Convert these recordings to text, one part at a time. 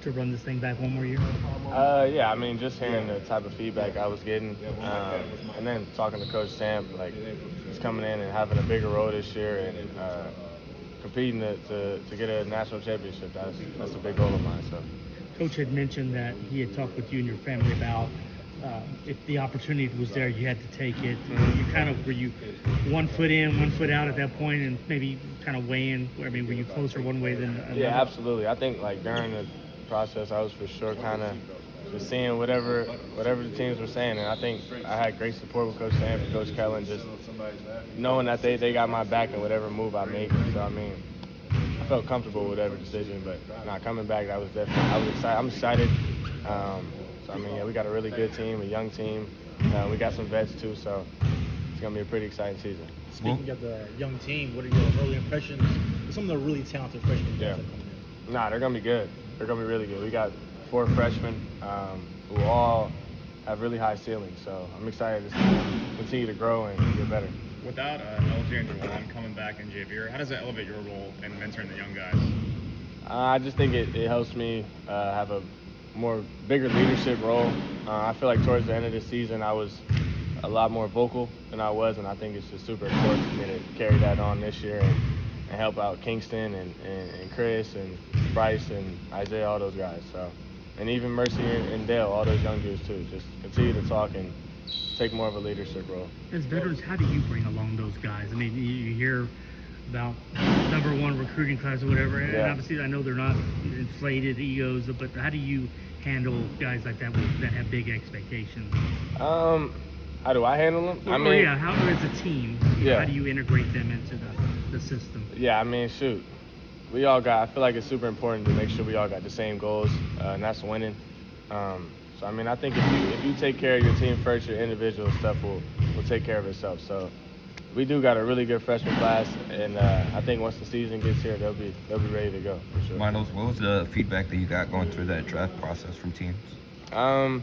to run this thing back one more year? Yeah, I mean, just hearing the type of feedback I was getting, and then talking to Coach Sam, like he's coming in and having a bigger role this year and competing to get a national championship. That's a big goal of mine. So, Coach had mentioned that he had talked with you and your family about if the opportunity was there, you had to take it. Were you 1 foot in, 1 foot out at that point, and maybe kind of weighing? I mean, were you closer one way than another? Yeah, absolutely. I think like during the process, I was for sure kind of just seeing whatever the teams were saying, and I think I had great support with Coach Sam and Coach Kellen, just knowing that they got my back in whatever move I make. So I mean, I felt comfortable with whatever decision, but not coming back, I was excited. I'm excited. So I mean, yeah, we got a really good team, a young team. We got some vets too, so it's gonna be a pretty exciting season. Speaking of the young team, what are your early impressions of some of the really talented freshmen guys that are coming in? They're gonna be good. They're gonna be really good. We got 4 freshmen who all have really high ceilings, so I'm excited to see them continue to grow and get better. Without LJ and Juwan coming back in Javier, how does that elevate your role in mentoring the young guys? I just think it helps me have a bigger leadership role. I feel like towards the end of the season, I was a lot more vocal than I was, and I think it's just super important for me to carry that on this year and help out Kingston and Chris and Bryce and Isaiah, all those guys. So, and even Mercy and Dale, all those young dudes too. Just continue to talk and take more of a leadership role. As veterans, how do you bring along those guys? I mean, you hear about #1 recruiting class or whatever, and obviously I know they're not inflated egos, but how do you handle guys like that that have big expectations? How do I handle them? How as a team, how do you integrate them into the system? Yeah, I mean, shoot. I feel like it's super important to make sure we all got the same goals, and that's winning. So, I mean, I think if you take care of your team first, your individual stuff will take care of itself. So, we do got a really good freshman class, and I think once the season gets here, they'll be ready to go for sure. Milos, what was the feedback that you got going through that draft process from teams? I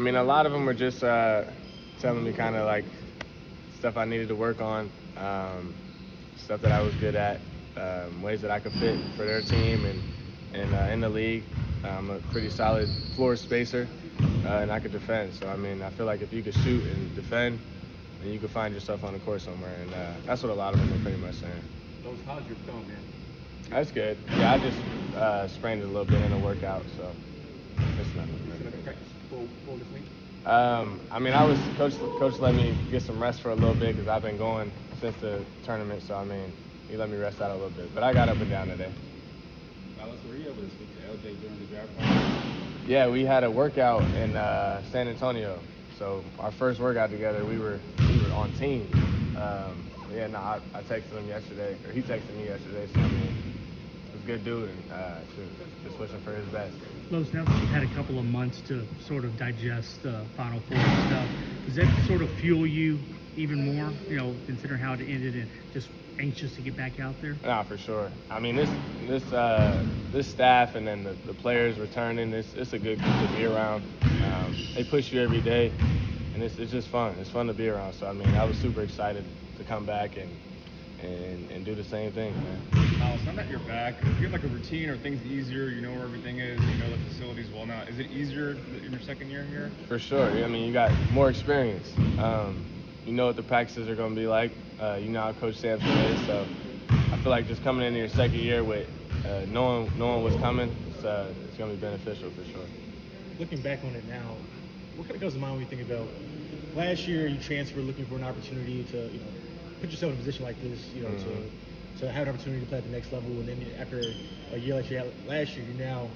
mean, a lot of them were just telling me kind of like stuff I needed to work on, stuff that I was good at, ways that I could fit for their team and in the league. I'm a pretty solid floor spacer, and I could defend. So, I mean, I feel like if you could shoot and defend, then you could find yourself on the court somewhere. And that's what a lot of them are pretty much saying. How's your film, man? That's good. Yeah, I just sprained it a little bit in a workout, so it's nothing. Full this week? I mean, Coach let me get some rest for a little bit because I've been going since the tournament. So, I mean, he let me rest out a little bit. But I got up and down today. Milos, were you able to speak to LJ during the draft process? Yeah, we had a workout in San Antonio. So our first workout together, we were on team. I texted him yesterday, or he texted me yesterday. So, I mean, he's a good dude, and just wishing for his best. Los, now that you've had a couple of months to sort of digest Final Four stuff, does that sort of fuel you even more, considering how it ended and just anxious to get back out there? Nah, for sure. I mean, this staff and then the players returning, it's a good group to be around. They push you every day, and it's just fun. It's fun to be around. So, I mean, I was super excited to come back and do the same thing, man. Milos, now that you're back, do you have like a routine or things easier? You know where everything is, you know the facilities well now. Is it easier in your second year here? For sure. I mean, you got more experience. You know what the practices are going to be like. You know how Coach Sampson is. So I feel like just coming into your second year with knowing what's coming, it's going to be beneficial for sure. Looking back on it now, what kind of comes to mind when you think about last year you transferred looking for an opportunity to put yourself in a position like this, to have an opportunity to play at the next level, and then after a year like you had last year, you now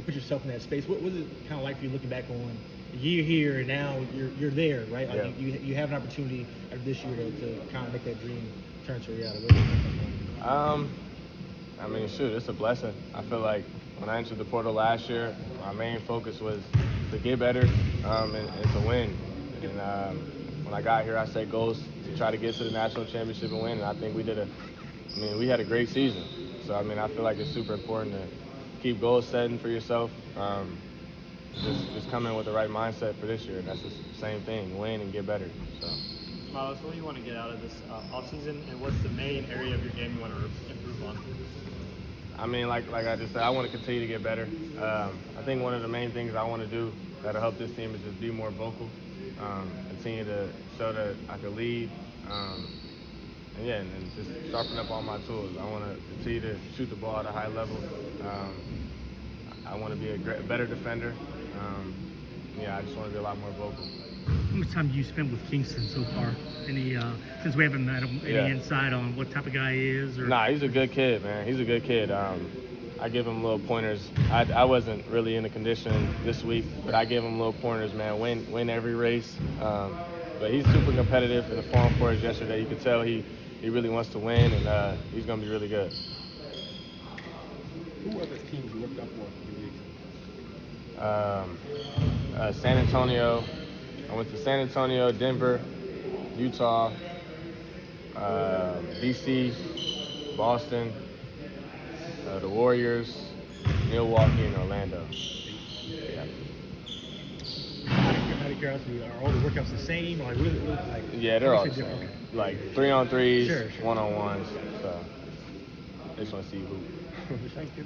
put yourself in that space. What was it kind of like for you looking back on a year here and now you're there, right? Like you have an opportunity after this year to kind of make that dream turn to reality. I mean, shoot, it's a blessing. I feel like when I entered the portal last year, my main focus was to get better and to win. And when I got here, I set goals to try to get to the national championship and win. And I think we had a great season. So, I mean, I feel like it's super important to keep goals setting for yourself. Just come in with the right mindset for this year. And that's the same thing, win and get better. So. Milos, what do you want to get out of this offseason, and what's the main area of your game you want to improve on? I mean, like I just said, I want to continue to get better. I think one of the main things I want to do that'll help this team is just be more vocal, continue to show that I can lead, and yeah, and just sharpen up all my tools. I want to continue to shoot the ball at a high level. I want to be a better defender. Yeah, I just want to be a lot more vocal. How much time do you spent with Kingston so far? Any since we haven't met him, any insight on what type of guy he is? Or? Nah, he's a good kid, man. He's a good kid. I give him little pointers. I wasn't really in the conditioning this week, but I give him little pointers, man. Win every race. But he's super competitive in the Forum for us yesterday. You could tell he really wants to win, and he's going to be really good. Who other teams you looked up for in the league? San Antonio. I went to San Antonio, Denver, Utah, DC, Boston, the Warriors, Milwaukee, and Orlando. Yeah. Out of curiosity, are all the workouts the same? Like, Yeah, they're all the different? same. Like 3-on-3s, Sure. 1-on-1s. So they just want to see who. Thank you.